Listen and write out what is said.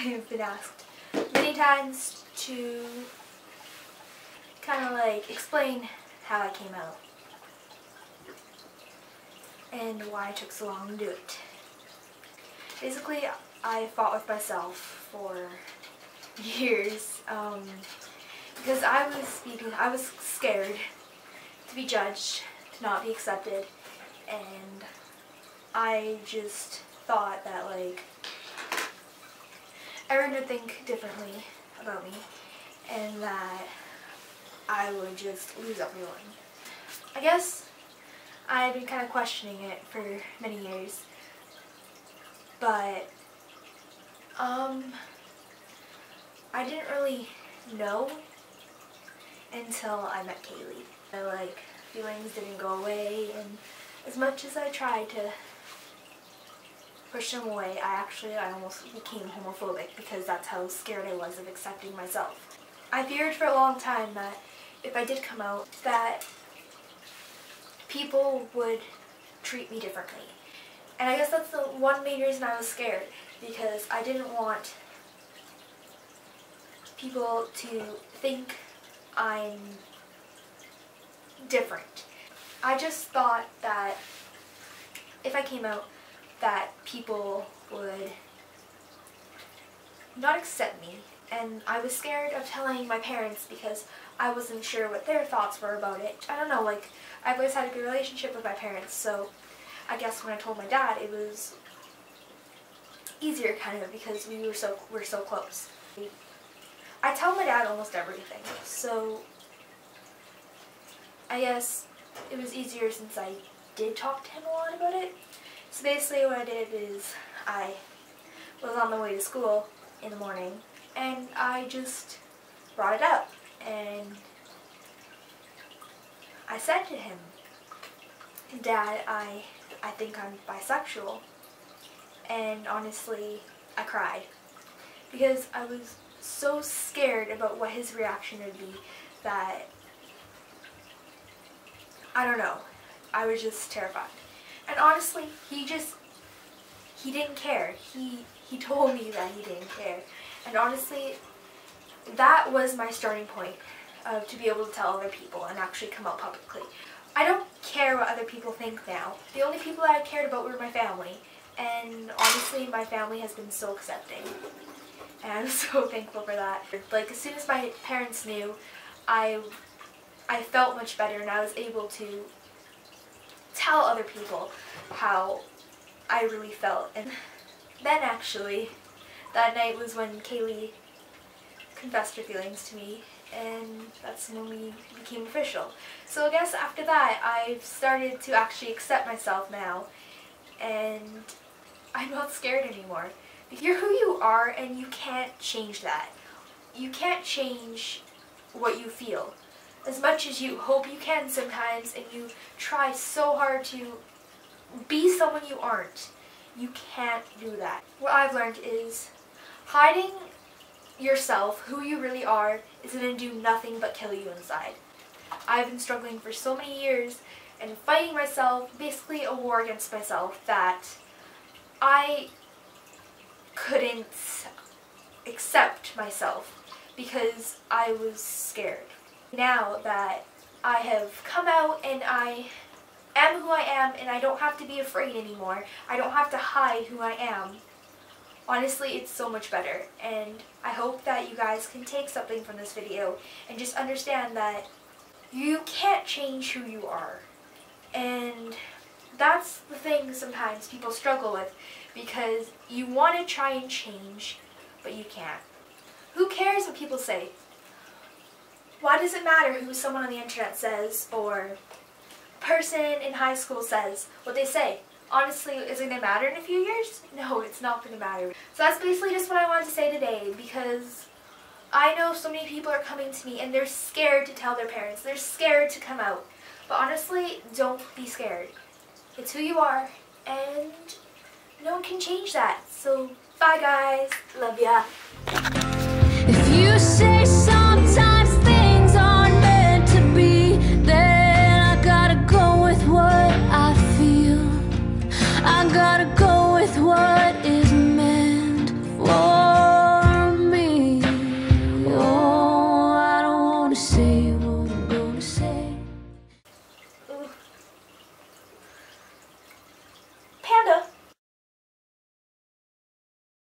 I've been asked many times to kind of like explain how I came out and why it took so long to do it. Basically, I fought with myself for years because I was scared to be judged, to not be accepted, and I just thought that like everyone would think differently about me and that I would just lose everyone. I guess I've been kind of questioning it for many years, but I didn't really know until I met Kaylee. My feelings didn't go away, and as much as I tried to push them away, I almost became homophobic because that's how scared I was of accepting myself. I feared for a long time that if I did come out, that people would treat me differently. And I guess that's the one main reason I was scared, because I didn't want people to think I'm different. I just thought that if I came out, that people would not accept me. And I was scared of telling my parents because I wasn't sure what their thoughts were about it. I don't know, I've always had a good relationship with my parents, so I guess when I told my dad, it was easier kind of because we're so close. I tell my dad almost everything, so I guess it was easier since I did talk to him a lot about it. So basically what I did is I was on the way to school in the morning and I just brought it up, and I said to him, "Dad, I think I'm bisexual." And honestly, I cried because I was so scared about what his reaction would be that, I don't know, I was just terrified. And honestly, he didn't care. He told me that he didn't care. And honestly, that was my starting point to be able to tell other people and actually come out publicly. I don't care what other people think now. The only people that I cared about were my family. And honestly, my family has been so accepting. And I'm so thankful for that. As soon as my parents knew, I felt much better, and I was able to tell other people how I really felt. And then actually, that night was when Kaylee confessed her feelings to me, and that's when we became official. So I guess after that, I've started to actually accept myself now, and I'm not scared anymore. You're who you are, and you can't change that. You can't change what you feel. As much as you hope you can sometimes, and you try so hard to be someone you aren't, you can't do that. What I've learned is hiding yourself, who you really are, is going to do nothing but kill you inside. I've been struggling for so many years and fighting myself, basically a war against myself, that I couldn't accept myself because I was scared. Now that I have come out and I am who I am, and I don't have to be afraid anymore, I don't have to hide who I am, honestly, it's so much better. And I hope that you guys can take something from this video and just understand that you can't change who you are. And that's the thing sometimes people struggle with, because you want to try and change, but you can't. Who cares what people say? Why does it matter who someone on the internet says, or a person in high school says, what they say? Honestly, is it going to matter in a few years? No, it's not going to matter. So that's basically just what I wanted to say today, because I know so many people are coming to me and they're scared to tell their parents. They're scared to come out. But honestly, don't be scared. It's who you are, and no one can change that. So, bye guys. Love ya. If you say sometimes things aren't meant to be, then I gotta go with what I feel. I gotta go with what is meant for say